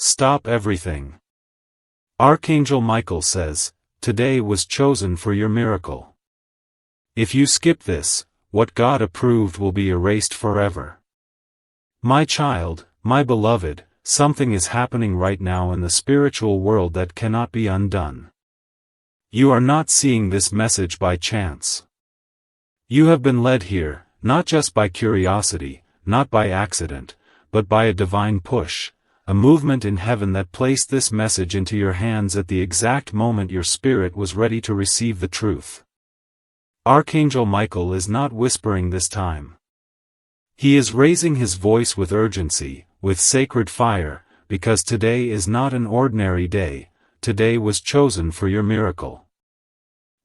Stop everything. Archangel Michael says, today was chosen for your miracle. If you skip this, what God approved will be erased forever. My child, my beloved, something is happening right now in the spiritual world that cannot be undone. You are not seeing this message by chance. You have been led here, not just by curiosity, not by accident, but by a divine push, a movement in heaven that placed this message into your hands at the exact moment your spirit was ready to receive the truth. Archangel Michael is not whispering this time. He is raising his voice with urgency, with sacred fire, because today is not an ordinary day, today was chosen for your miracle.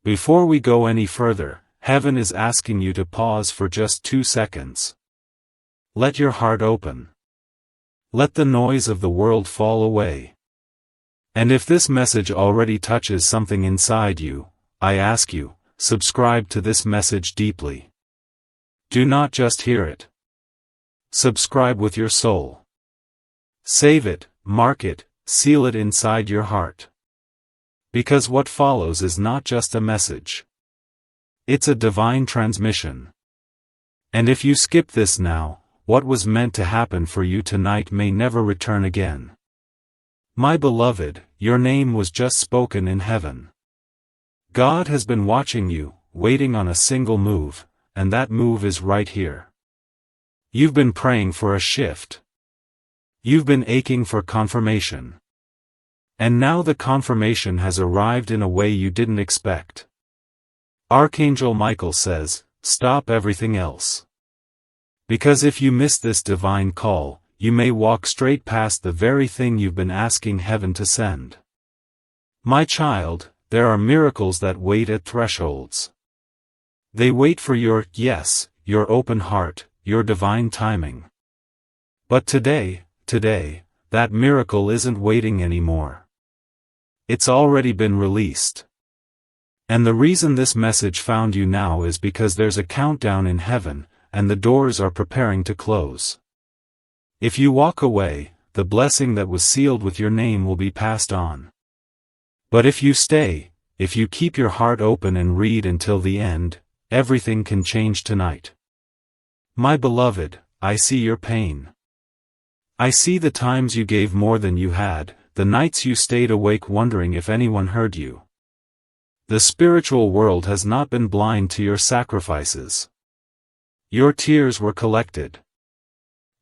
Before we go any further, heaven is asking you to pause for just 2 seconds. Let your heart open. Let the noise of the world fall away. And if this message already touches something inside you, I ask you, subscribe to this message deeply. Do not just hear it. Subscribe with your soul. Save it, mark it, seal it inside your heart. Because what follows is not just a message. It's a divine transmission. And if you skip this now, what was meant to happen for you tonight may never return again. My beloved, your name was just spoken in heaven. God has been watching you, waiting on a single move, and that move is right here. You've been praying for a shift. You've been aching for confirmation. And now the confirmation has arrived in a way you didn't expect. Archangel Michael says, stop everything else. Because if you miss this divine call, you may walk straight past the very thing you've been asking heaven to send. My child, there are miracles that wait at thresholds. They wait for your yes, your open heart, your divine timing. But today, that miracle isn't waiting anymore. It's already been released. And the reason this message found you now is because there's a countdown in heaven, and the doors are preparing to close. If you walk away, the blessing that was sealed with your name will be passed on. But if you stay, if you keep your heart open and read until the end, everything can change tonight. My beloved, I see your pain. I see the times you gave more than you had, the nights you stayed awake wondering if anyone heard you. The spiritual world has not been blind to your sacrifices. Your tears were collected.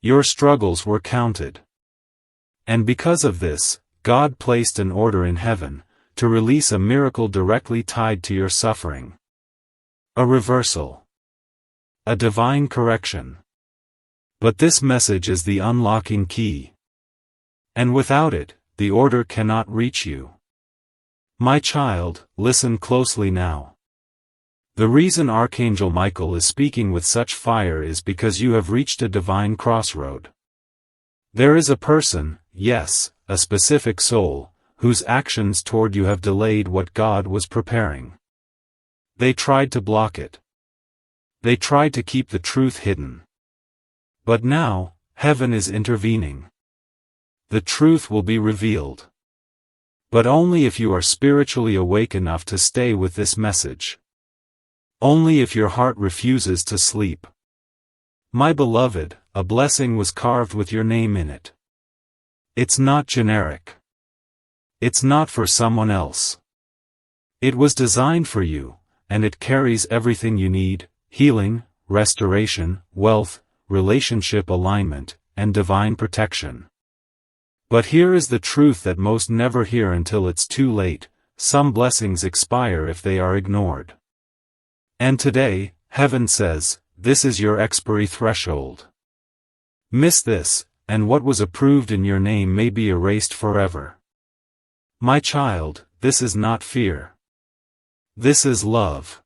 Your struggles were counted. And because of this, God placed an order in heaven, to release a miracle directly tied to your suffering. A reversal. A divine correction. But this message is the unlocking key. And without it, the order cannot reach you. My child, listen closely now. The reason Archangel Michael is speaking with such fire is because you have reached a divine crossroad. There is a person, yes, a specific soul, whose actions toward you have delayed what God was preparing. They tried to block it. They tried to keep the truth hidden. But now, heaven is intervening. The truth will be revealed. But only if you are spiritually awake enough to stay with this message. Only if your heart refuses to sleep. My beloved, a blessing was carved with your name in it. It's not generic. It's not for someone else. It was designed for you, and it carries everything you need: healing, restoration, wealth, relationship alignment, and divine protection. But here is the truth that most never hear until it's too late: some blessings expire if they are ignored. And today, heaven says, this is your expiry threshold. Miss this, and what was approved in your name may be erased forever. My child, this is not fear. This is love.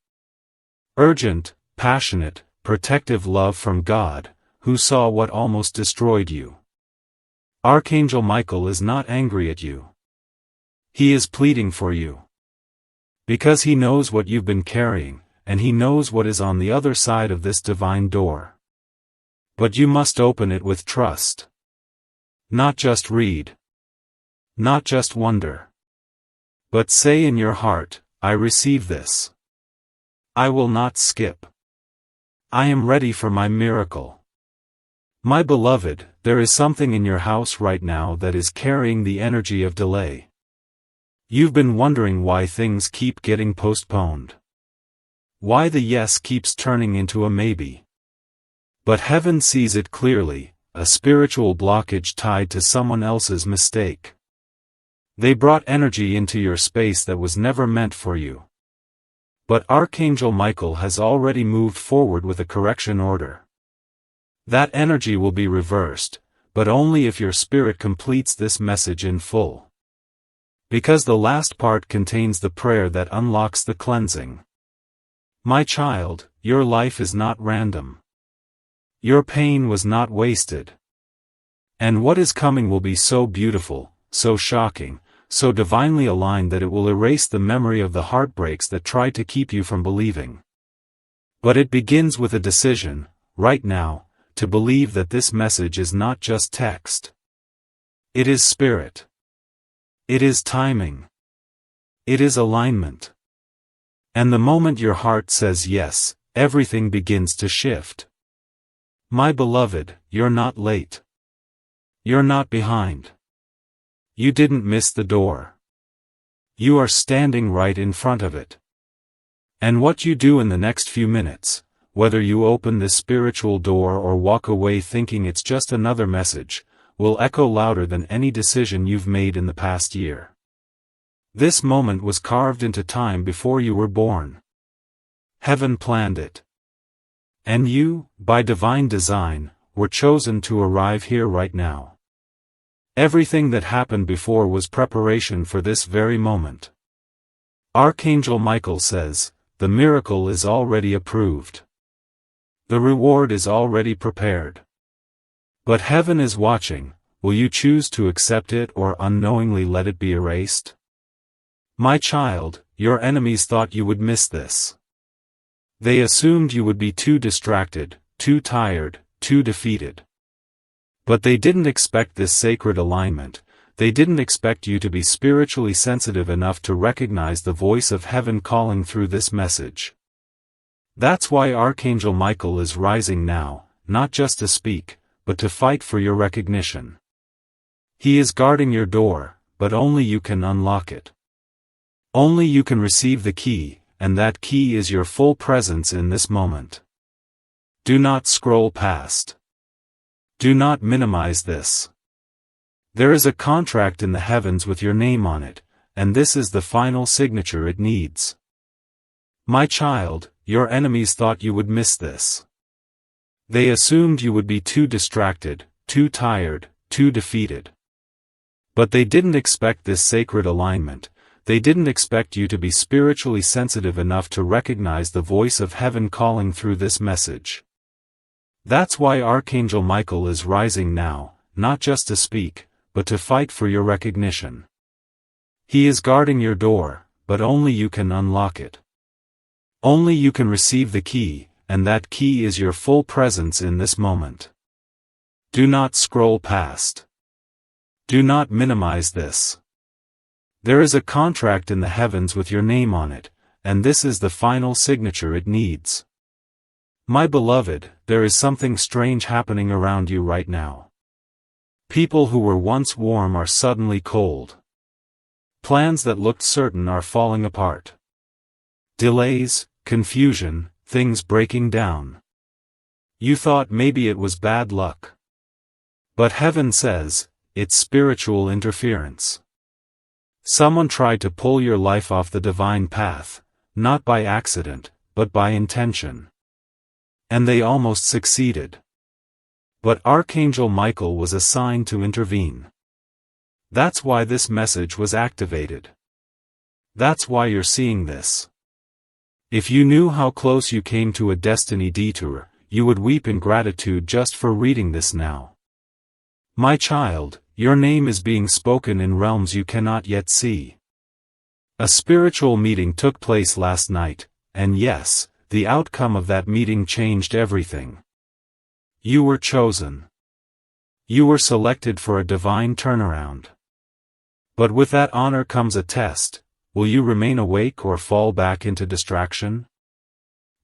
Urgent, passionate, protective love from God, who saw what almost destroyed you. Archangel Michael is not angry at you. He is pleading for you. Because he knows what you've been carrying, and he knows what is on the other side of this divine door. But you must open it with trust. Not just read. Not just wonder. But say in your heart, I receive this. I will not skip. I am ready for my miracle. My beloved, there is something in your house right now that is carrying the energy of delay. You've been wondering why things keep getting postponed. Why the yes keeps turning into a maybe. But heaven sees it clearly, a spiritual blockage tied to someone else's mistake. They brought energy into your space that was never meant for you. But Archangel Michael has already moved forward with a correction order. That energy will be reversed, but only if your spirit completes this message in full. Because the last part contains the prayer that unlocks the cleansing. My child, your life is not random. Your pain was not wasted. And what is coming will be so beautiful, so shocking, so divinely aligned that it will erase the memory of the heartbreaks that tried to keep you from believing. But it begins with a decision, right now, to believe that this message is not just text. It is spirit. It is timing. It is alignment. And the moment your heart says yes, everything begins to shift. My beloved, you're not late. You're not behind. You didn't miss the door. You are standing right in front of it. And what you do in the next few minutes, whether you open this spiritual door or walk away thinking it's just another message, will echo louder than any decision you've made in the past year. This moment was carved into time before you were born. Heaven planned it. And you, by divine design, were chosen to arrive here right now. Everything that happened before was preparation for this very moment. Archangel Michael says, the miracle is already approved. The reward is already prepared. But heaven is watching, will you choose to accept it or unknowingly let it be erased? My child, your enemies thought you would miss this. They assumed you would be too distracted, too tired, too defeated. But they didn't expect this sacred alignment, they didn't expect you to be spiritually sensitive enough to recognize the voice of heaven calling through this message. That's why Archangel Michael is rising now, not just to speak, but to fight for your recognition. He is guarding your door, but only you can unlock it. Only you can receive the key, and that key is your full presence in this moment. Do not scroll past. Do not minimize this. There is a contract in the heavens with your name on it, and this is the final signature it needs. My child, your enemies thought you would miss this. They assumed you would be too distracted, too tired, too defeated. But they didn't expect this sacred alignment, they didn't expect you to be spiritually sensitive enough to recognize the voice of heaven calling through this message. That's why Archangel Michael is rising now, not just to speak, but to fight for your recognition. He is guarding your door, but only you can unlock it. Only you can receive the key, and that key is your full presence in this moment. Do not scroll past. Do not minimize this. There is a contract in the heavens with your name on it, and this is the final signature it needs. My beloved, there is something strange happening around you right now. People who were once warm are suddenly cold. Plans that looked certain are falling apart. Delays, confusion, things breaking down. You thought maybe it was bad luck. But heaven says, it's spiritual interference. Someone tried to pull your life off the divine path, not by accident, but by intention. And they almost succeeded. But Archangel Michael was assigned to intervene. That's why this message was activated. That's why you're seeing this. If you knew how close you came to a destiny detour, you would weep in gratitude just for reading this now. My child, your name is being spoken in realms you cannot yet see. A spiritual meeting took place last night, and yes, the outcome of that meeting changed everything. You were chosen. You were selected for a divine turnaround. But with that honor comes a test. Will you remain awake or fall back into distraction?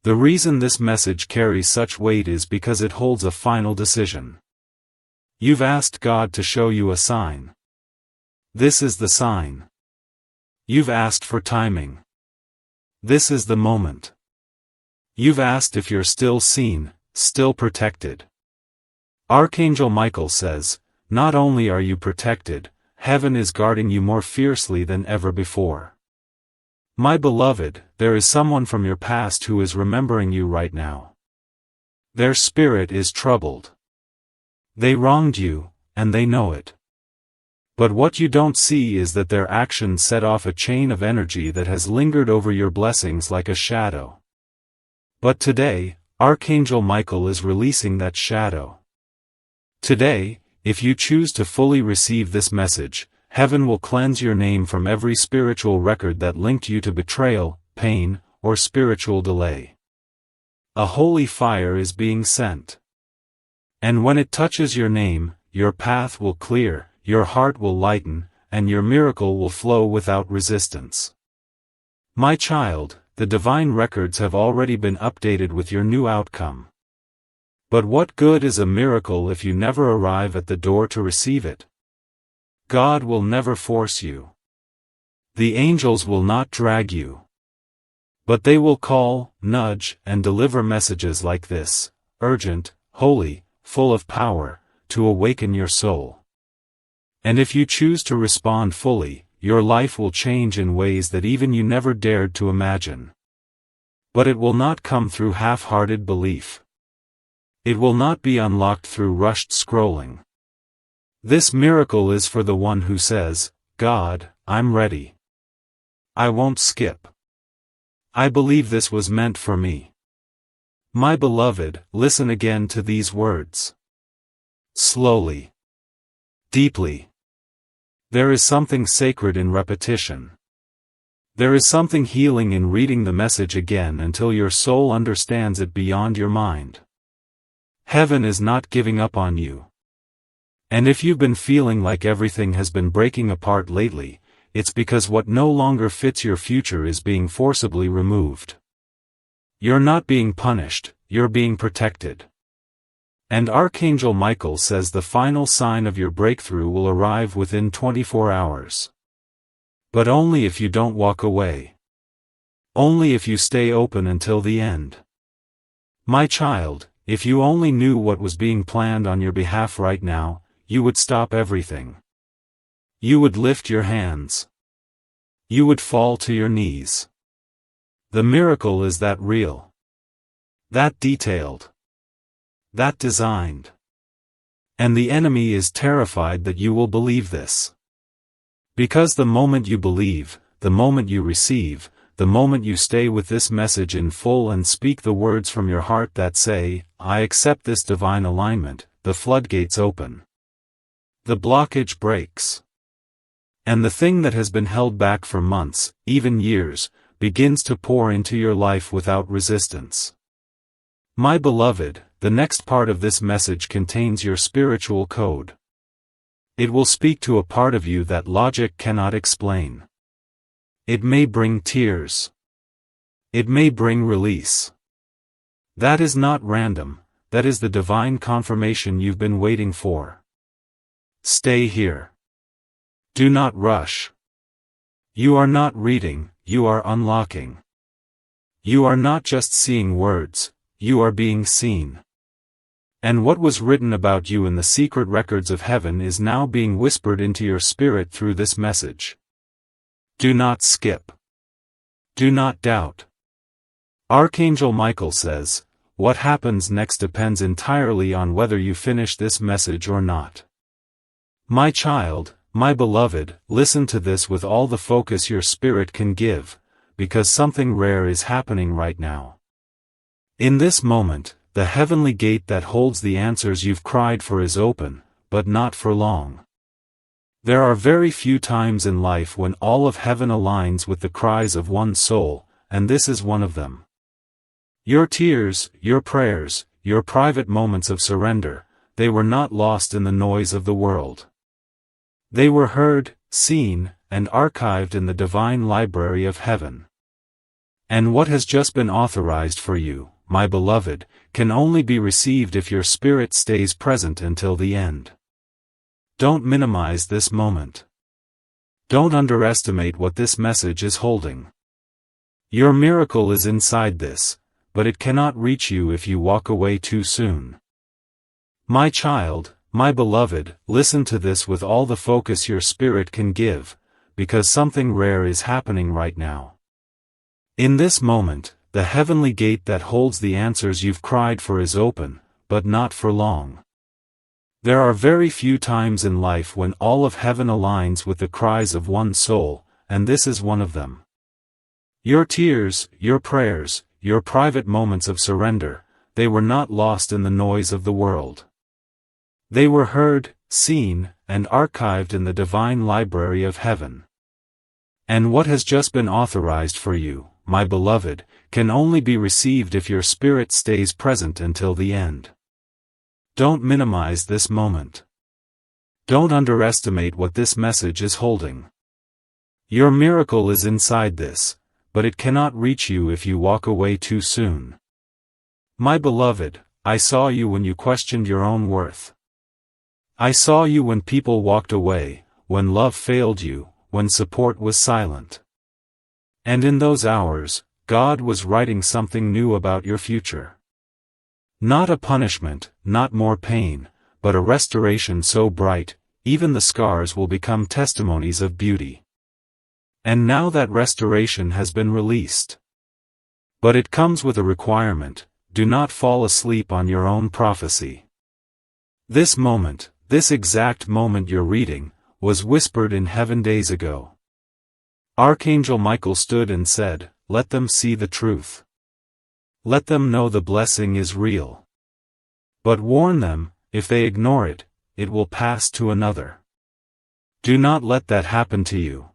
The reason this message carries such weight is because it holds a final decision. You've asked God to show you a sign. This is the sign. You've asked for timing. This is the moment. You've asked if you're still seen, still protected. Archangel Michael says, not only are you protected, heaven is guarding you more fiercely than ever before. My beloved, there is someone from your past who is remembering you right now. Their spirit is troubled. They wronged you, and they know it. But what you don't see is that their actions set off a chain of energy that has lingered over your blessings like a shadow. But today, Archangel Michael is releasing that shadow. Today, if you choose to fully receive this message, heaven will cleanse your name from every spiritual record that linked you to betrayal, pain, or spiritual delay. A holy fire is being sent. And when it touches your name, your path will clear, your heart will lighten, and your miracle will flow without resistance. My child, the divine records have already been updated with your new outcome. But what good is a miracle if you never arrive at the door to receive it? God will never force you. The angels will not drag you. But they will call, nudge, and deliver messages like this, urgent, holy, full of power, to awaken your soul. And if you choose to respond fully, your life will change in ways that even you never dared to imagine. But it will not come through half-hearted belief. It will not be unlocked through rushed scrolling. This miracle is for the one who says, God, I'm ready. I won't skip. I believe this was meant for me. My beloved, listen again to these words. Slowly. Deeply. There is something sacred in repetition. There is something healing in reading the message again until your soul understands it beyond your mind. Heaven is not giving up on you. And if you've been feeling like everything has been breaking apart lately, it's because what no longer fits your future is being forcibly removed. You're not being punished, you're being protected. And Archangel Michael says the final sign of your breakthrough will arrive within 24 hours. But only if you don't walk away. Only if you stay open until the end. My child, if you only knew what was being planned on your behalf right now, you would stop everything. You would lift your hands. You would fall to your knees. The miracle is that real. That detailed. That designed. And the enemy is terrified that you will believe this. Because the moment you believe, the moment you receive, the moment you stay with this message in full and speak the words from your heart that say, I accept this divine alignment, the floodgates open. The blockage breaks. And the thing that has been held back for months, even years, begins to pour into your life without resistance. My beloved, the next part of this message contains your spiritual code. It will speak to a part of you that logic cannot explain. It may bring tears. It may bring release. That is not random, that is the divine confirmation you've been waiting for. Stay here. Do not rush. You are not reading, you are unlocking. You are not just seeing words, you are being seen. And what was written about you in the secret records of heaven is now being whispered into your spirit through this message. Do not skip. Do not doubt. Archangel Michael says, what happens next depends entirely on whether you finish this message or not. My child, my beloved, listen to this with all the focus your spirit can give, because something rare is happening right now. In this moment, the heavenly gate that holds the answers you've cried for is open, but not for long. There are very few times in life when all of heaven aligns with the cries of one soul, and this is one of them. Your tears, your prayers, your private moments of surrender, they were not lost in the noise of the world. They were heard, seen, and archived in the divine library of heaven. And what has just been authorized for you, my beloved, can only be received if your spirit stays present until the end. Don't minimize this moment. Don't underestimate what this message is holding. Your miracle is inside this, but it cannot reach you if you walk away too soon. My child, my beloved, listen to this with all the focus your spirit can give, because something rare is happening right now. In this moment, the heavenly gate that holds the answers you've cried for is open, but not for long. There are very few times in life when all of heaven aligns with the cries of one soul, and this is one of them. Your tears, your prayers, your private moments of surrender, they were not lost in the noise of the world. They were heard, seen, and archived in the divine library of heaven. And what has just been authorized for you, my beloved, can only be received if your spirit stays present until the end. Don't minimize this moment. Don't underestimate what this message is holding. Your miracle is inside this, but it cannot reach you if you walk away too soon. My beloved, I saw you when you questioned your own worth. I saw you when people walked away, when love failed you, when support was silent. And in those hours, God was writing something new about your future. Not a punishment, not more pain, but a restoration so bright, even the scars will become testimonies of beauty. And now that restoration has been released. But it comes with a requirement: do not fall asleep on your own prophecy. This moment, this exact moment you're reading, was whispered in heaven days ago. Archangel Michael stood and said, "Let them see the truth. Let them know the blessing is real. But warn them, if they ignore it, it will pass to another. Do not let that happen to you.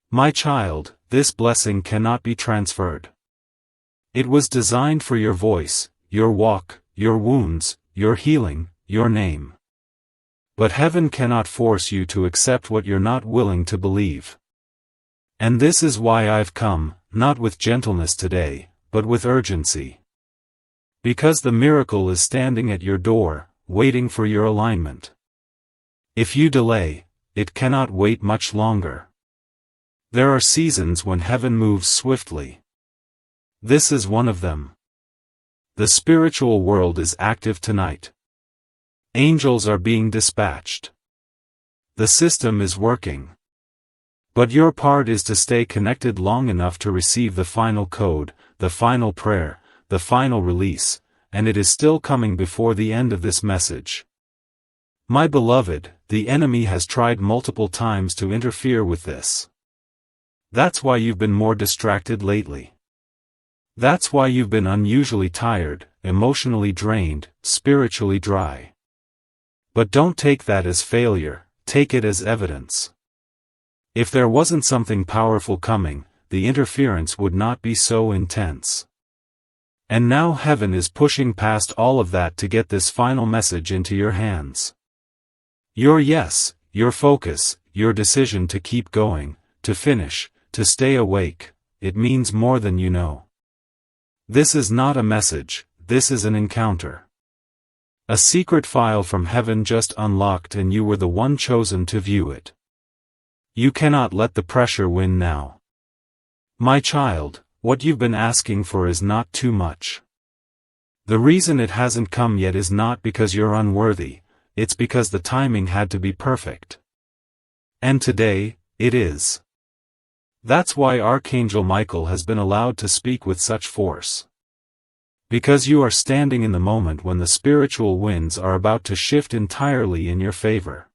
My child, this blessing cannot be transferred. It was designed for your voice, your walk, your wounds, your healing, your name. But heaven cannot force you to accept what you're not willing to believe. And this is why I've come, not with gentleness today, but with urgency. Because the miracle is standing at your door, waiting for your alignment. If you delay, it cannot wait much longer. There are seasons when heaven moves swiftly. This is one of them. The spiritual world is active tonight. Angels are being dispatched. The system is working. But your part is to stay connected long enough to receive the final code, the final prayer, the final release, and it is still coming before the end of this message. My beloved, the enemy has tried multiple times to interfere with this. That's why you've been more distracted lately. That's why you've been unusually tired, emotionally drained, spiritually dry. But don't take that as failure, take it as evidence. If there wasn't something powerful coming, the interference would not be so intense. And now heaven is pushing past all of that to get this final message into your hands. Your yes, your focus, your decision to keep going, to finish, to stay awake, it means more than you know. This is not a message, this is an encounter. A secret file from heaven just unlocked, and you were the one chosen to view it. You cannot let the pressure win now. My child, what you've been asking for is not too much. The reason it hasn't come yet is not because you're unworthy, it's because the timing had to be perfect. And today, it is. That's why Archangel Michael has been allowed to speak with such force. Because you are standing in the moment when the spiritual winds are about to shift entirely in your favor.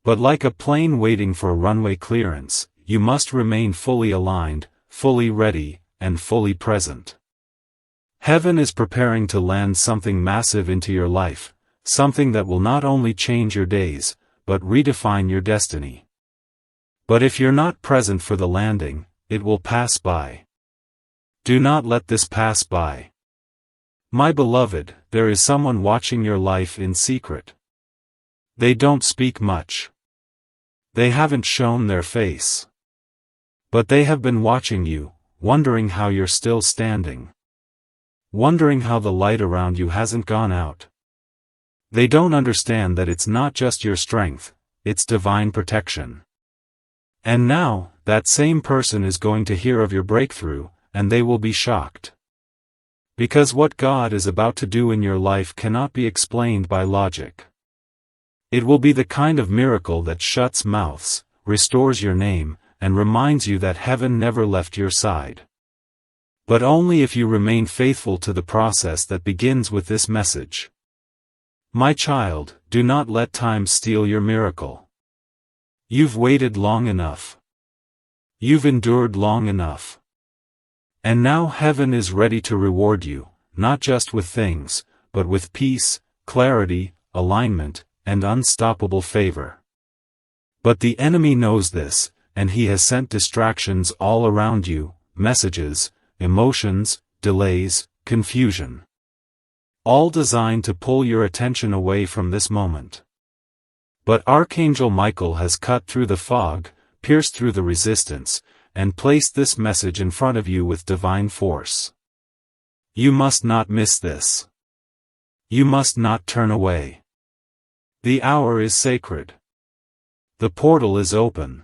But like a plane waiting for runway clearance, you must remain fully aligned, fully ready, and fully present. Heaven is preparing to land something massive into your life, something that will not only change your days, but redefine your destiny. But if you're not present for the landing, it will pass by. Do not let this pass by. My beloved, there is someone watching your life in secret. They don't speak much. They haven't shown their face. But they have been watching you, wondering how you're still standing. Wondering how the light around you hasn't gone out. They don't understand that it's not just your strength, it's divine protection. And now, that same person is going to hear of your breakthrough, and they will be shocked. Because what God is about to do in your life cannot be explained by logic. It will be the kind of miracle that shuts mouths, restores your name, and reminds you that heaven never left your side. But only if you remain faithful to the process that begins with this message. My child, do not let time steal your miracle. You've waited long enough. You've endured long enough. And now heaven is ready to reward you, not just with things, but with peace, clarity, alignment, and unstoppable favor. But the enemy knows this, and he has sent distractions all around you, messages, emotions, delays, confusion. All designed to pull your attention away from this moment. But Archangel Michael has cut through the fog, pierced through the resistance, and placed this message in front of you with divine force. You must not miss this. You must not turn away. The hour is sacred. The portal is open.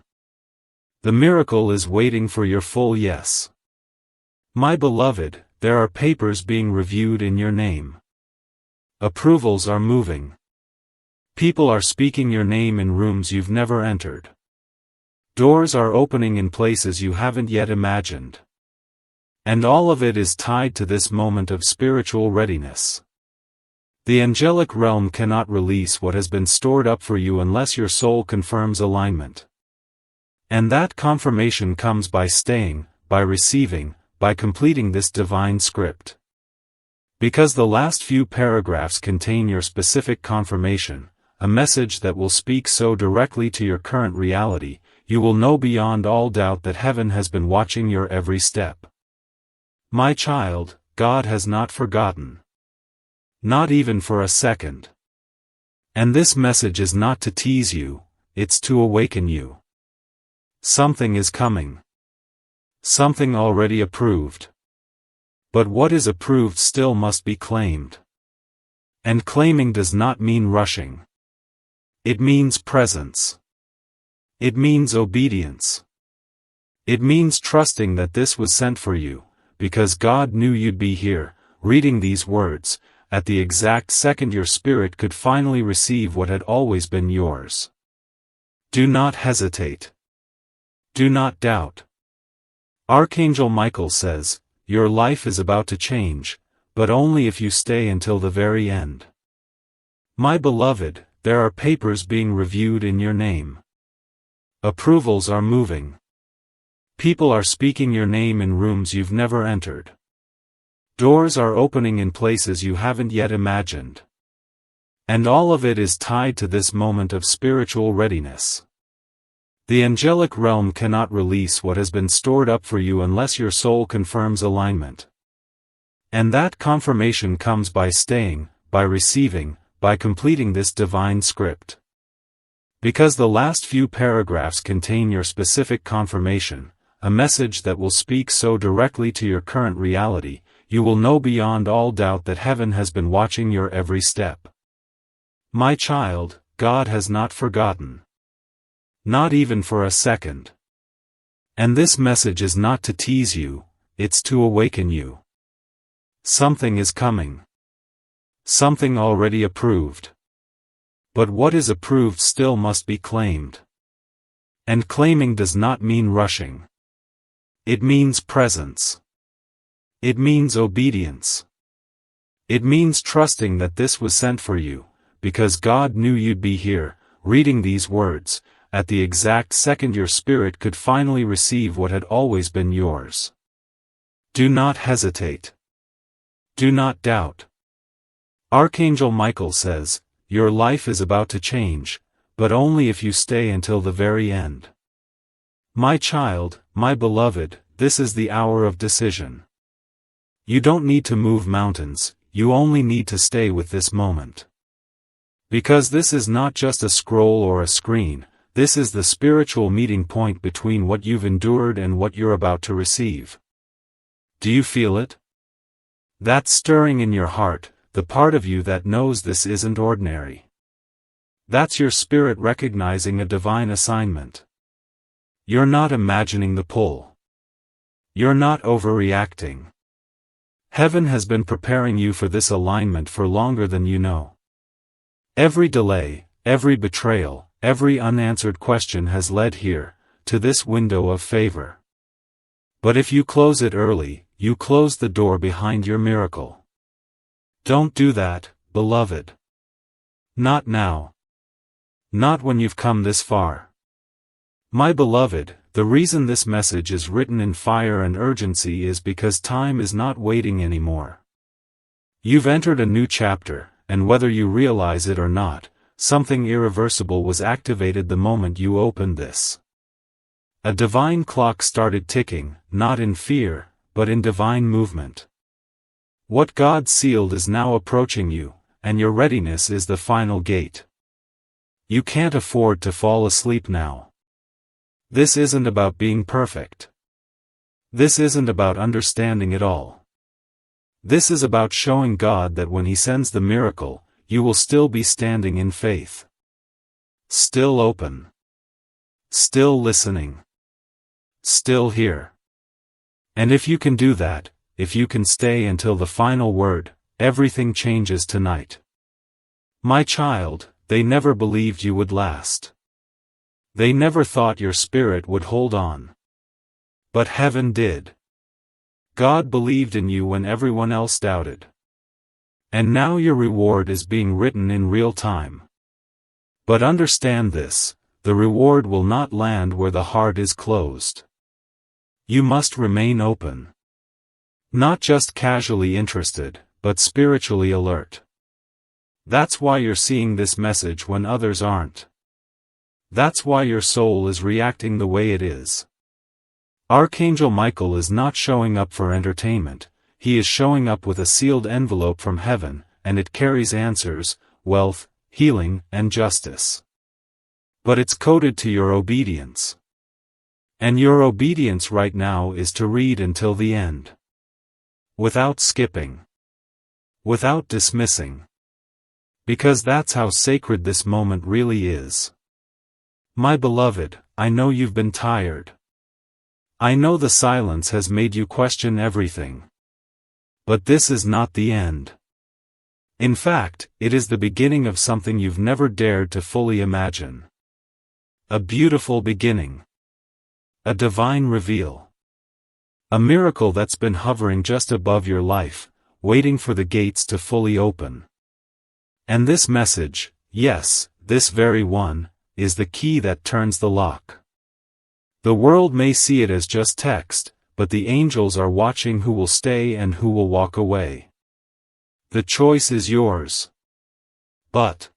The miracle is waiting for your full yes. My beloved, there are papers being reviewed in your name. Approvals are moving. People are speaking your name in rooms you've never entered. Doors are opening in places you haven't yet imagined. And all of it is tied to this moment of spiritual readiness. The angelic realm cannot release what has been stored up for you unless your soul confirms alignment. And that confirmation comes by staying, by receiving, by completing this divine script. Because the last few paragraphs contain your specific confirmation, a message that will speak so directly to your current reality, you will know beyond all doubt that heaven has been watching your every step. My child, God has not forgotten. Not even for a second. And this message is not to tease you, it's to awaken you. Something is coming. Something already approved. But what is approved still must be claimed. And claiming does not mean rushing. It means presence. It means obedience. It means trusting that this was sent for you, because God knew you'd be here, reading these words, at the exact second your spirit could finally receive what had always been yours. Do not hesitate. Do not doubt. Archangel Michael says, your life is about to change, but only if you stay until the very end. My beloved, there are papers being reviewed in your name. Approvals are moving. People are speaking your name in rooms you've never entered. Doors are opening in places you haven't yet imagined. And all of it is tied to this moment of spiritual readiness. The angelic realm cannot release what has been stored up for you unless your soul confirms alignment. And that confirmation comes by staying, by receiving, by completing this divine script. Because the last few paragraphs contain your specific confirmation, a message that will speak so directly to your current reality, you will know beyond all doubt that heaven has been watching your every step. My child, God has not forgotten. Not even for a second. And this message is not to tease you, it's to awaken you. Something is coming. Something already approved. But what is approved still must be claimed. And claiming does not mean rushing. It means presence. It means obedience. It means trusting that this was sent for you, because God knew you'd be here, reading these words, at the exact second your spirit could finally receive what had always been yours. Do not hesitate. Do not doubt. Archangel Michael says, your life is about to change, but only if you stay until the very end. My child, my beloved, this is the hour of decision. You don't need to move mountains, you only need to stay with this moment. Because this is not just a scroll or a screen, This is the spiritual meeting point between what you've endured and what you're about to receive. Do you feel it? That stirring in your heart, the part of you that knows this isn't ordinary. That's your spirit recognizing a divine assignment. You're not imagining the pull. You're not overreacting. Heaven has been preparing you for this alignment for longer than you know. Every delay, every betrayal, every unanswered question has led here, to this window of favor. But if you close it early, you close the door behind your miracle. Don't do that, beloved. Not now. Not when you've come this far. My beloved, the reason this message is written in fire and urgency is because time is not waiting anymore. You've entered a new chapter, and whether you realize it or not, something irreversible was activated the moment you opened this. A divine clock started ticking, not in fear, but in divine movement. What God sealed is now approaching you, and your readiness is the final gate. You can't afford to fall asleep now. This isn't about being perfect. This isn't about understanding it all. This is about showing God that when He sends the miracle, you will still be standing in faith. Still open. Still listening. Still here. And if you can do that, if you can stay until the final word, everything changes tonight. My child, they never believed you would last. They never thought your spirit would hold on. But heaven did. God believed in you when everyone else doubted. And now your reward is being written in real time. But understand this, the reward will not land where the heart is closed. You must remain open. Not just casually interested, but spiritually alert. That's why you're seeing this message when others aren't. That's why your soul is reacting the way it is. Archangel Michael is not showing up for entertainment, he is showing up with a sealed envelope from heaven, and it carries answers, wealth, healing, and justice. But it's coded to your obedience. And your obedience right now is to read until the end. Without skipping. Without dismissing. Because that's how sacred this moment really is. My beloved, I know you've been tired. I know the silence has made you question everything. But this is not the end. In fact, it is the beginning of something you've never dared to fully imagine. A beautiful beginning. A divine reveal. A miracle that's been hovering just above your life, waiting for the gates to fully open. And this message, yes, this very one, is the key that turns the lock. The world may see it as just text, but the angels are watching who will stay and who will walk away. The choice is yours. But,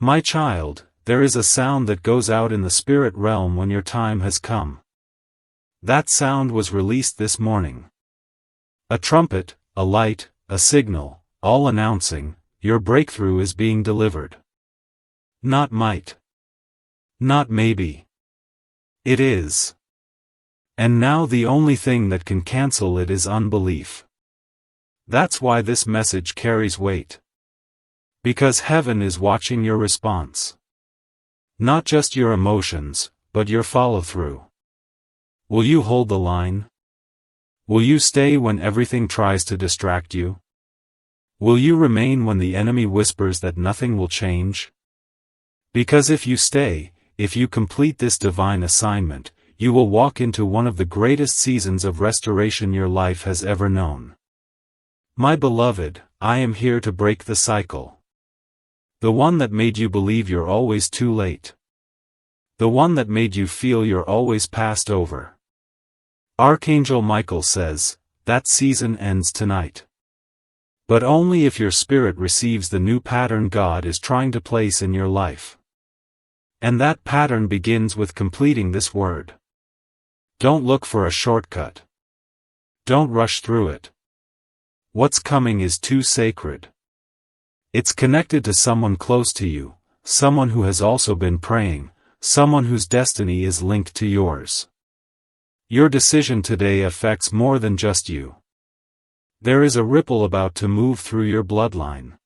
my child, there is a sound that goes out in the spirit realm when your time has come. That sound was released this morning. A trumpet, a light, a signal, all announcing, your breakthrough is being delivered. Not might. Not maybe. It is. And now the only thing that can cancel it is unbelief. That's why this message carries weight. Because heaven is watching your response. Not just your emotions, but your follow-through. Will you hold the line? Will you stay when everything tries to distract you? Will you remain when the enemy whispers that nothing will change? Because if you stay, if you complete this divine assignment, you will walk into one of the greatest seasons of restoration your life has ever known. My beloved, I am here to break the cycle. The one that made you believe you're always too late. The one that made you feel you're always passed over. Archangel Michael says, that season ends tonight. But only if your spirit receives the new pattern God is trying to place in your life. And that pattern begins with completing this word. Don't look for a shortcut. Don't rush through it. What's coming is too sacred. It's connected to someone close to you, someone who has also been praying, someone whose destiny is linked to yours. Your decision today affects more than just you. There is a ripple about to move through your bloodline.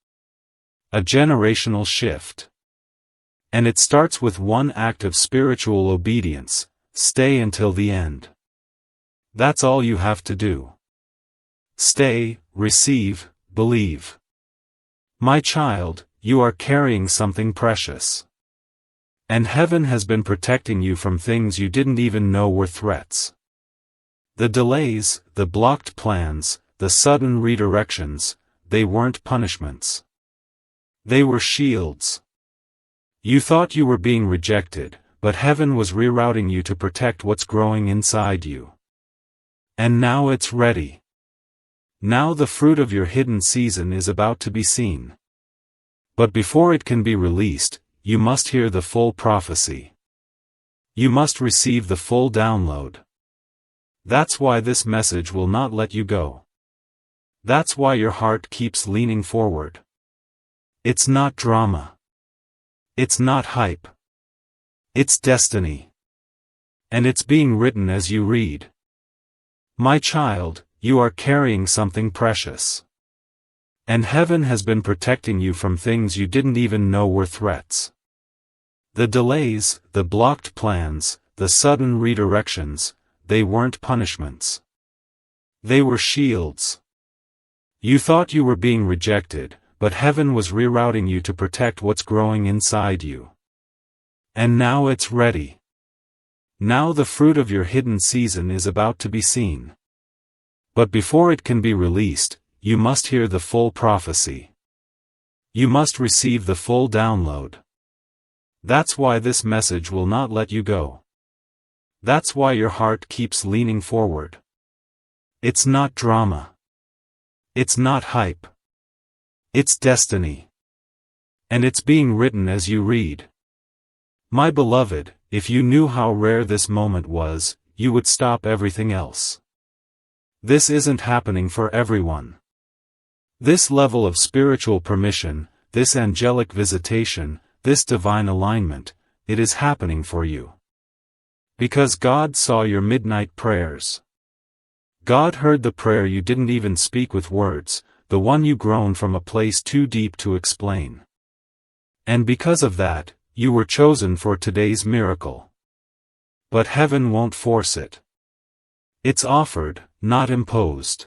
A generational shift. And it starts with one act of spiritual obedience: stay until the end. That's all you have to do. Stay, receive, believe. My child, you are carrying something precious. And heaven has been protecting you from things you didn't even know were threats. The delays, the blocked plans, the sudden redirections, they weren't punishments. They were shields. You thought you were being rejected, but heaven was rerouting you to protect what's growing inside you. And now it's ready. Now the fruit of your hidden season is about to be seen. But before it can be released, you must hear the full prophecy. You must receive the full download. That's why this message will not let you go. That's why your heart keeps leaning forward. It's not drama. It's not hype. It's destiny. And it's being written as you read. My child, you are carrying something precious. And heaven has been protecting you from things you didn't even know were threats. The delays, the blocked plans, the sudden redirections, they weren't punishments. They were shields. You thought you were being rejected, but heaven was rerouting you to protect what's growing inside you. And now it's ready. Now the fruit of your hidden season is about to be seen. But before it can be released, you must hear the full prophecy. You must receive the full download. That's why this message will not let you go. That's why your heart keeps leaning forward. It's not drama. It's not hype. It's destiny. And it's being written as you read. My beloved, if you knew how rare this moment was, you would stop everything else. This isn't happening for everyone. This level of spiritual permission, this angelic visitation, this divine alignment, it is happening for you. Because God saw your midnight prayers. God heard the prayer you didn't even speak with words, the one you groaned from a place too deep to explain. And because of that, you were chosen for today's miracle. But heaven won't force it. It's offered, not imposed.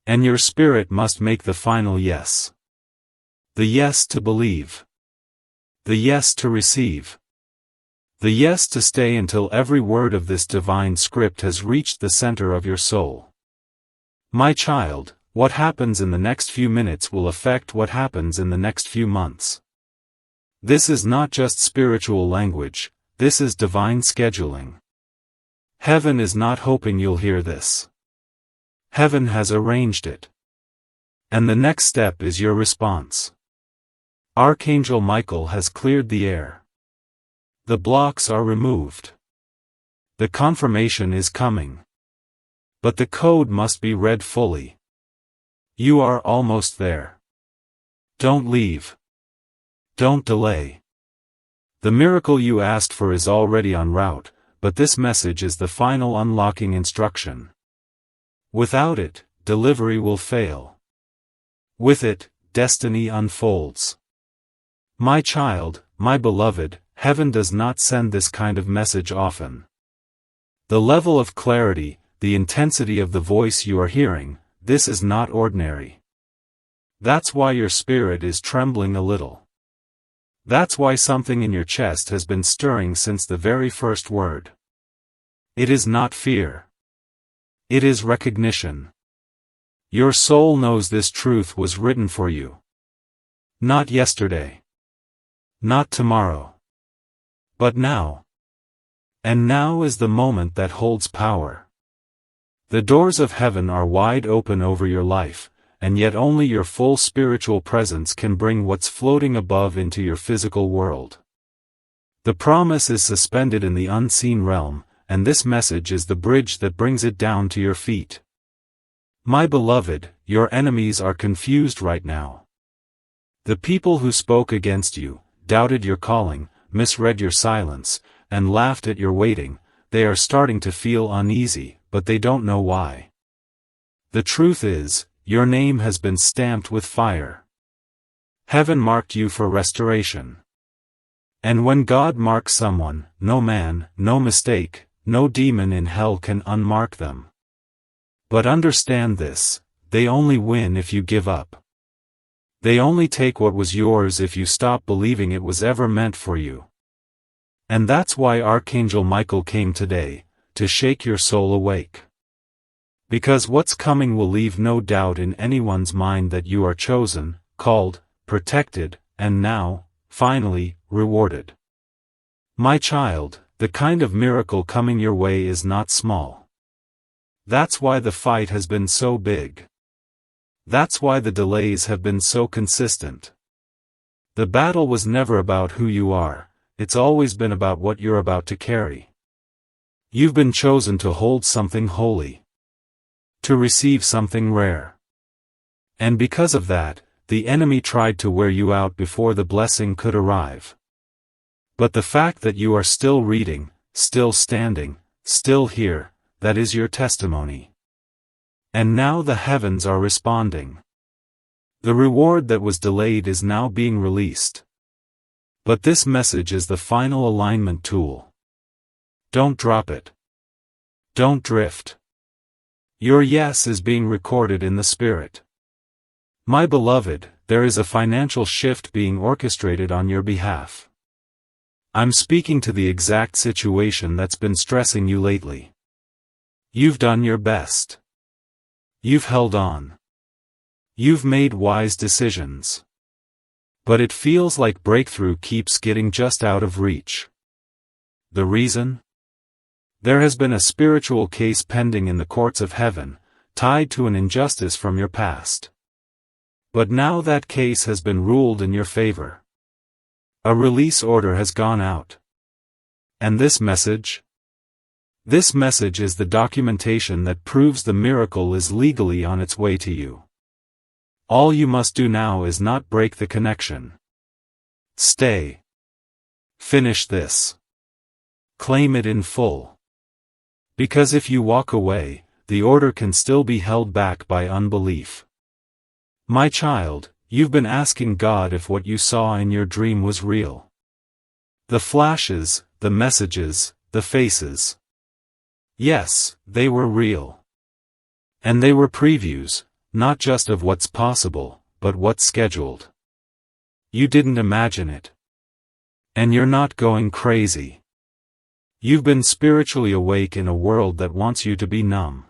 And your spirit must make the final yes. The yes to believe. The yes to receive. The yes to stay until every word of this divine script has reached the center of your soul. My child, what happens in the next few minutes will affect what happens in the next few months. This is not just spiritual language, this is divine scheduling. Heaven is not hoping you'll hear this. Heaven has arranged it. And the next step is your response. Archangel Michael has cleared the air. The blocks are removed. The confirmation is coming. But the code must be read fully. You are almost there. Don't leave. Don't delay. The miracle you asked for is already en route, but this message is the final unlocking instruction. Without it, delivery will fail. With it, destiny unfolds. My child, my beloved, heaven does not send this kind of message often. The level of clarity, the intensity of the voice you are hearing, this is not ordinary. That's why your spirit is trembling a little. That's why something in your chest has been stirring since the very first word. It is not fear. It is recognition. Your soul knows this truth was written for you. Not yesterday. Not tomorrow. But now. And now is the moment that holds power. The doors of heaven are wide open over your life, and yet only your full spiritual presence can bring what's floating above into your physical world. The promise is suspended in the unseen realm, and this message is the bridge that brings it down to your feet. My beloved, your enemies are confused right now. The people who spoke against you, doubted your calling, misread your silence, and laughed at your waiting. They are starting to feel uneasy, but they don't know why. The truth is, your name has been stamped with fire. Heaven marked you for restoration. And when God marks someone, no man, no mistake, no demon in hell can unmark them. But understand this, they only win if you give up. They only take what was yours if you stop believing it was ever meant for you. And that's why Archangel Michael came today, to shake your soul awake. Because what's coming will leave no doubt in anyone's mind that you are chosen, called, protected, and now, finally, rewarded. My child, the kind of miracle coming your way is not small. That's why the fight has been so big. That's why the delays have been so consistent. The battle was never about who you are, it's always been about what you're about to carry. You've been chosen to hold something holy. To receive something rare. And because of that, the enemy tried to wear you out before the blessing could arrive. But the fact that you are still reading, still standing, still here, that is your testimony. And now the heavens are responding. The reward that was delayed is now being released. But this message is the final alignment tool. Don't drop it. Don't drift. Your yes is being recorded in the Spirit. My beloved, there is a financial shift being orchestrated on your behalf. I'm speaking to the exact situation that's been stressing you lately. You've done your best. You've held on. You've made wise decisions. But it feels like breakthrough keeps getting just out of reach. The reason? There has been a spiritual case pending in the courts of heaven, tied to an injustice from your past. But now that case has been ruled in your favor. A release order has gone out. And this message? This message is the documentation that proves the miracle is legally on its way to you. All you must do now is not break the connection. Stay. Finish this. Claim it in full. Because if you walk away, the order can still be held back by unbelief. My child, you've been asking God if what you saw in your dream was real. The flashes, the messages, the faces. Yes, they were real. And they were previews, not just of what's possible, but what's scheduled. You didn't imagine it. And you're not going crazy. You've been spiritually awake in a world that wants you to be numb.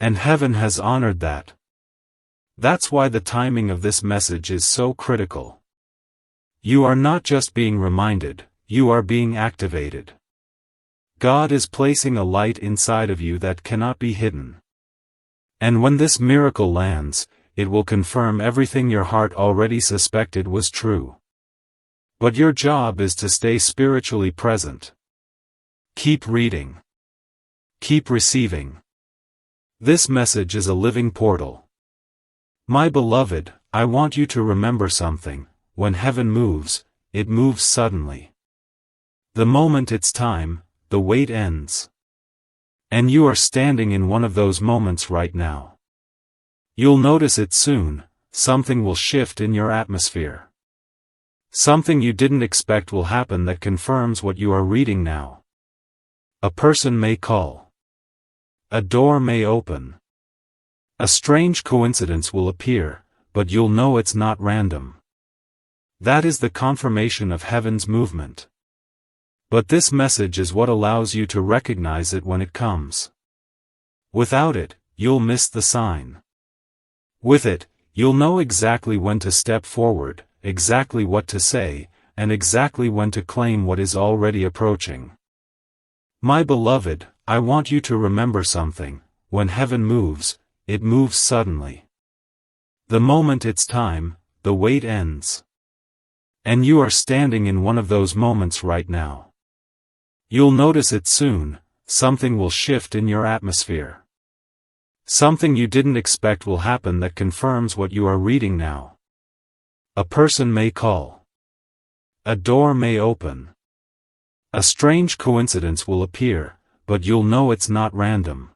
And heaven has honored that. That's why the timing of this message is so critical. You are not just being reminded, you are being activated. God is placing a light inside of you that cannot be hidden. And when this miracle lands, it will confirm everything your heart already suspected was true. But your job is to stay spiritually present. Keep reading. Keep receiving. This message is a living portal. My beloved, I want you to remember something: when heaven moves, it moves suddenly. The moment it's time, the wait ends. And you are standing in one of those moments right now. You'll notice it soon, something will shift in your atmosphere. Something you didn't expect will happen that confirms what you are reading now. A person may call. A door may open. A strange coincidence will appear, but you'll know it's not random. That is the confirmation of heaven's movement. But this message is what allows you to recognize it when it comes. Without it, you'll miss the sign. With it, you'll know exactly when to step forward, exactly what to say, and exactly when to claim what is already approaching. My beloved, I want you to remember something: when heaven moves, it moves suddenly. The moment it's time, the wait ends. And you are standing in one of those moments right now. You'll notice it soon, something will shift in your atmosphere. Something you didn't expect will happen that confirms what you are reading now. A person may call. A door may open. A strange coincidence will appear, but you'll know it's not random.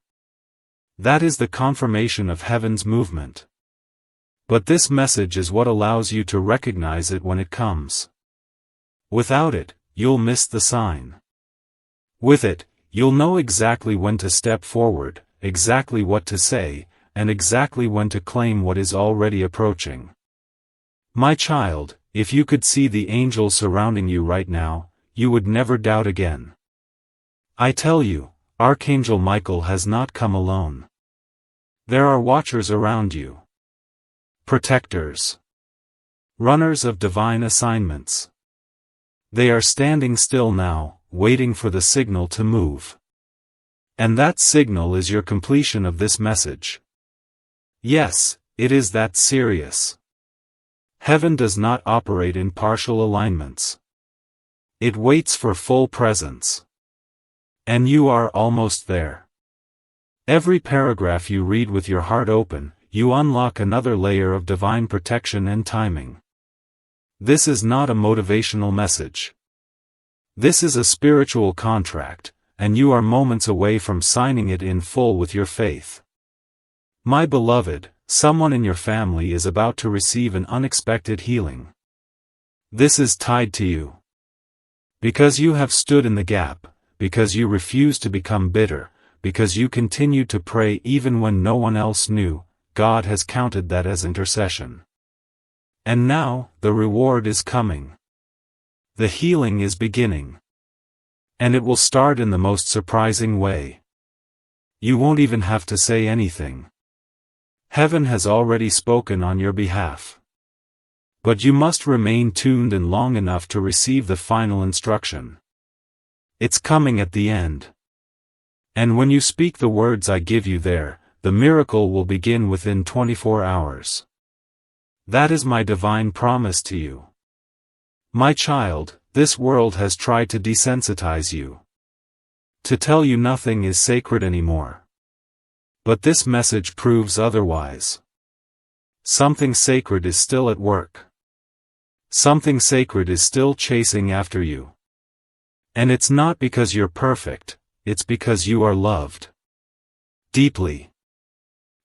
That is the confirmation of heaven's movement. But this message is what allows you to recognize it when it comes. Without it, you'll miss the sign. With it, you'll know exactly when to step forward, exactly what to say, and exactly when to claim what is already approaching. My child, if you could see the angels surrounding you right now, you would never doubt again. I tell you, Archangel Michael has not come alone. There are watchers around you. Protectors. Runners of divine assignments. They are standing still now, waiting for the signal to move. And that signal is your completion of this message. Yes, it is that serious. Heaven does not operate in partial alignments. It waits for full presence. And you are almost there. Every paragraph you read with your heart open, you unlock another layer of divine protection and timing. This is not a motivational message. This is a spiritual contract, and you are moments away from signing it in full with your faith. My beloved, someone in your family is about to receive an unexpected healing. This is tied to you. Because you have stood in the gap, because you refuse to become bitter, because you continued to pray even when no one else knew, God has counted that as intercession. And now, the reward is coming. The healing is beginning. And it will start in the most surprising way. You won't even have to say anything. Heaven has already spoken on your behalf. But you must remain tuned and long enough to receive the final instruction. It's coming at the end. And when you speak the words I give you there, the miracle will begin within 24 hours. That is my divine promise to you. My child, this world has tried to desensitize you. To tell you nothing is sacred anymore. But this message proves otherwise. Something sacred is still at work. Something sacred is still chasing after you. And it's not because you're perfect, it's because you are loved. Deeply.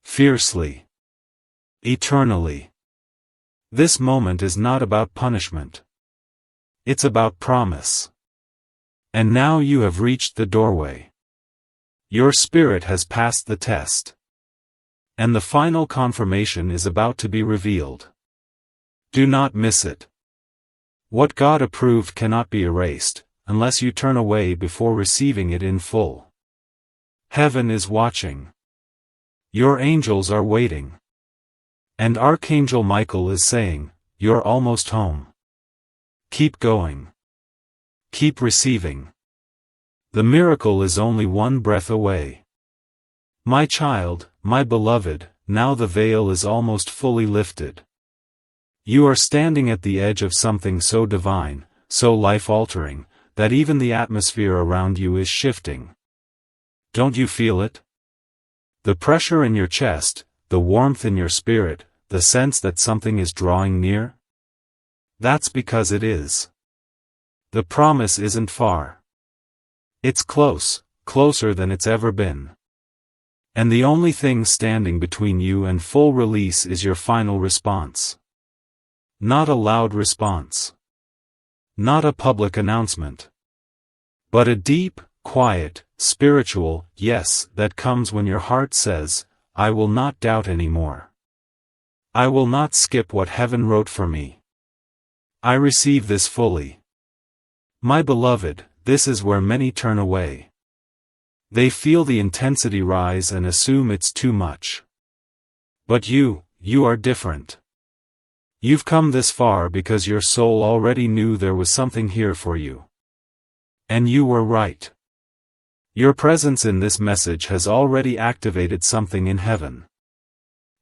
Fiercely. Eternally. This moment is not about punishment. It's about promise. And now you have reached the doorway. Your spirit has passed the test. And the final confirmation is about to be revealed. Do not miss it. What God approved cannot be erased, unless you turn away before receiving it in full. Heaven is watching. Your angels are waiting. And Archangel Michael is saying, you're almost home. Keep going. Keep receiving. The miracle is only one breath away. My child, my beloved, now the veil is almost fully lifted. You are standing at the edge of something so divine, so life-altering, that even the atmosphere around you is shifting. Don't you feel it? The pressure in your chest, the warmth in your spirit, the sense that something is drawing near? That's because it is. The promise isn't far. It's close, closer than it's ever been. And the only thing standing between you and full release is your final response. Not a loud response. Not a public announcement. But a deep, quiet, spiritual yes that comes when your heart says, I will not doubt anymore. I will not skip what heaven wrote for me. I receive this fully. My beloved, this is where many turn away. They feel the intensity rise and assume it's too much. But you are different. You've come this far because your soul already knew there was something here for you. And you were right. Your presence in this message has already activated something in heaven.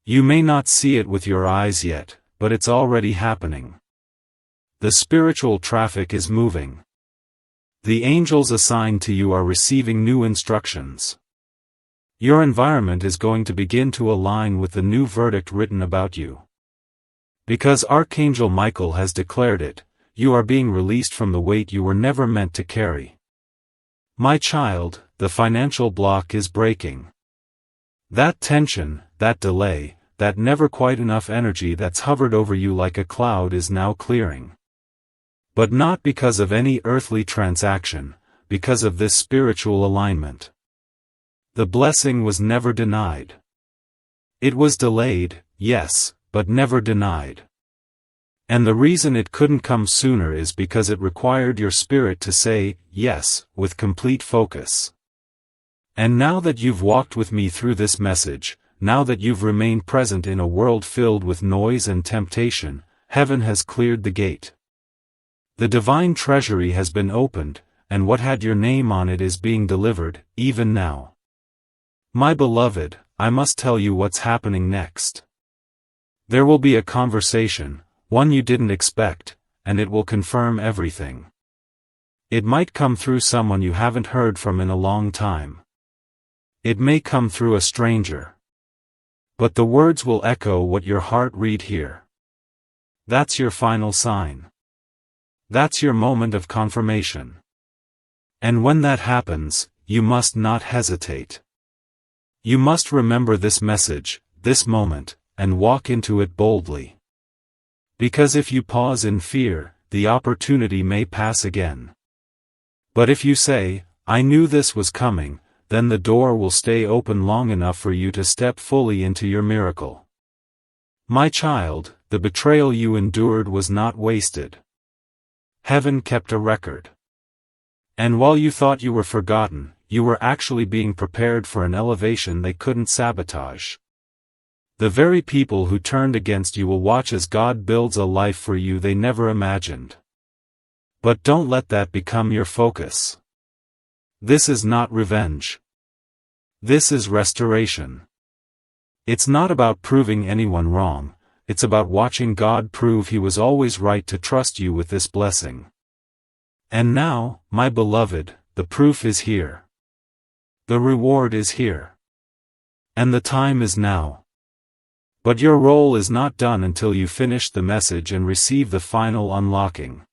You may not see it with your eyes yet, but it's already happening. The spiritual traffic is moving. The angels assigned to you are receiving new instructions. Your environment is going to begin to align with the new verdict written about you. Because Archangel Michael has declared it, you are being released from the weight you were never meant to carry. My child, the financial block is breaking. That tension, that delay, that never quite enough energy that's hovered over you like a cloud is now clearing. But not because of any earthly transaction, because of this spiritual alignment. The blessing was never denied. It was delayed, yes, but never denied. And the reason it couldn't come sooner is because it required your spirit to say, yes, with complete focus. And now that you've walked with me through this message, now that you've remained present in a world filled with noise and temptation, heaven has cleared the gate. The divine treasury has been opened, and what had your name on it is being delivered, even now. My beloved, I must tell you what's happening next. There will be a conversation, one you didn't expect, and it will confirm everything. It might come through someone you haven't heard from in a long time. It may come through a stranger. But the words will echo what your heart read here. That's your final sign. That's your moment of confirmation. And when that happens, you must not hesitate. You must remember this message, this moment, and walk into it boldly. Because if you pause in fear, the opportunity may pass again. But if you say, I knew this was coming, then the door will stay open long enough for you to step fully into your miracle. My child, the betrayal you endured was not wasted. Heaven kept a record. And while you thought you were forgotten, you were actually being prepared for an elevation they couldn't sabotage. The very people who turned against you will watch as God builds a life for you they never imagined. But don't let that become your focus. This is not revenge. This is restoration. It's not about proving anyone wrong, it's about watching God prove He was always right to trust you with this blessing. And now, my beloved, the proof is here. The reward is here. And the time is now. But your role is not done until you finish the message and receive the final unlocking.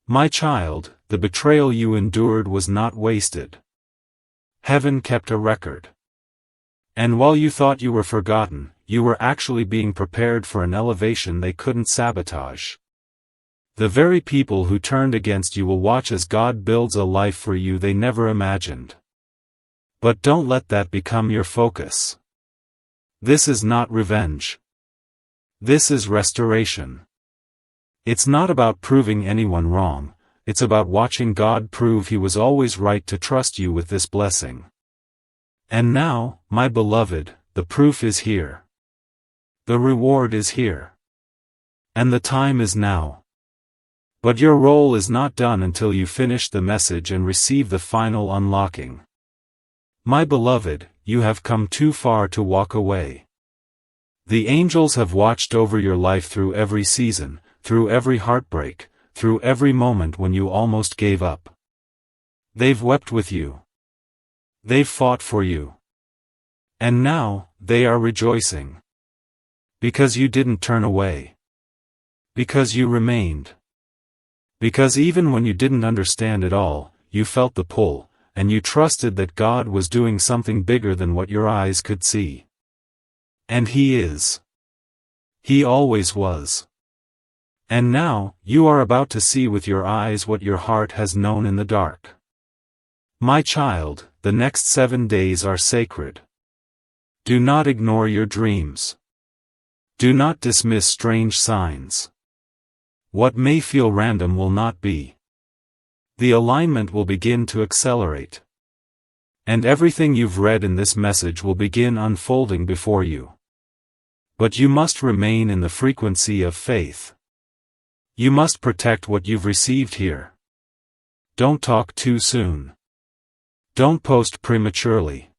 My child, the betrayal you endured was not wasted. Heaven kept a record. And while you thought you were forgotten, you were actually being prepared for an elevation they couldn't sabotage. The very people who turned against you will watch as God builds a life for you they never imagined. But don't let that become your focus. This is not revenge. This is restoration. It's not about proving anyone wrong, it's about watching God prove He was always right to trust you with this blessing. And now, my beloved, the proof is here. The reward is here. And the time is now. But your role is not done until you finish the message and receive the final unlocking. My beloved, you have come too far to walk away. The angels have watched over your life through every season, through every heartbreak, through every moment when you almost gave up. They've wept with you. They've fought for you. And now, they are rejoicing. Because you didn't turn away. Because you remained. Because even when you didn't understand it all, you felt the pull, and you trusted that God was doing something bigger than what your eyes could see. And He is. He always was. And now, you are about to see with your eyes what your heart has known in the dark. My child, the next 7 days are sacred. Do not ignore your dreams. Do not dismiss strange signs. What may feel random will not be. The alignment will begin to accelerate. And everything you've read in this message will begin unfolding before you. But you must remain in the frequency of faith. You must protect what you've received here. Don't talk too soon. Don't post prematurely.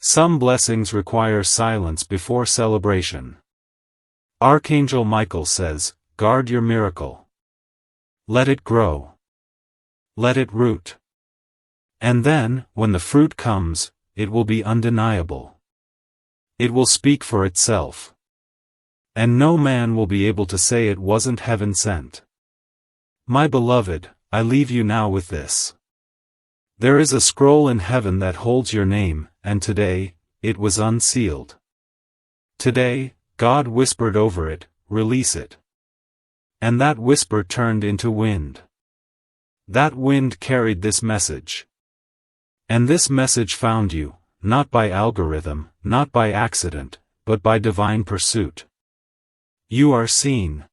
Some blessings require silence before celebration. Archangel Michael says, guard your miracle. Let it grow. Let it root. And then, when the fruit comes, it will be undeniable. It will speak for itself. And no man will be able to say it wasn't heaven sent. My beloved, I leave you now with this. There is a scroll in heaven that holds your name, and today, it was unsealed. Today, God whispered over it, "Release it." And that whisper turned into wind. That wind carried this message. And this message found you, not by algorithm, not by accident, but by divine pursuit. You are seen.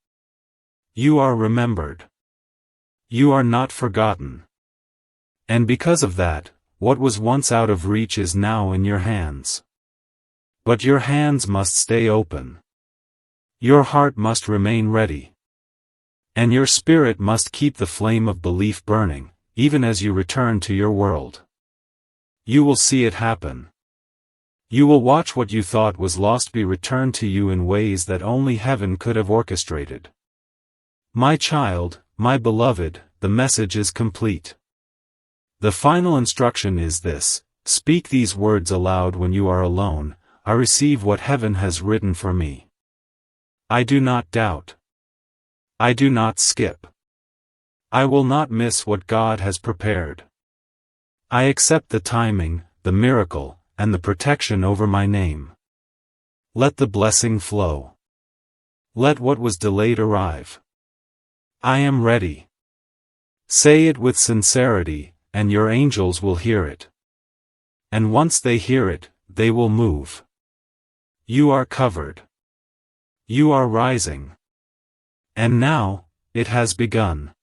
You are remembered. You are not forgotten. And because of that, what was once out of reach is now in your hands. But your hands must stay open. Your heart must remain ready. And your spirit must keep the flame of belief burning, even as you return to your world. You will see it happen. You will watch what you thought was lost be returned to you in ways that only heaven could have orchestrated. My child, my beloved, the message is complete. The final instruction is this: speak these words aloud when you are alone. I receive what heaven has written for me. I do not doubt. I do not skip. I will not miss what God has prepared. I accept the timing, the miracle, and the protection over my name. Let the blessing flow. Let what was delayed arrive. I am ready. Say it with sincerity, and your angels will hear it. And once they hear it, they will move. You are covered. You are rising. And now, it has begun.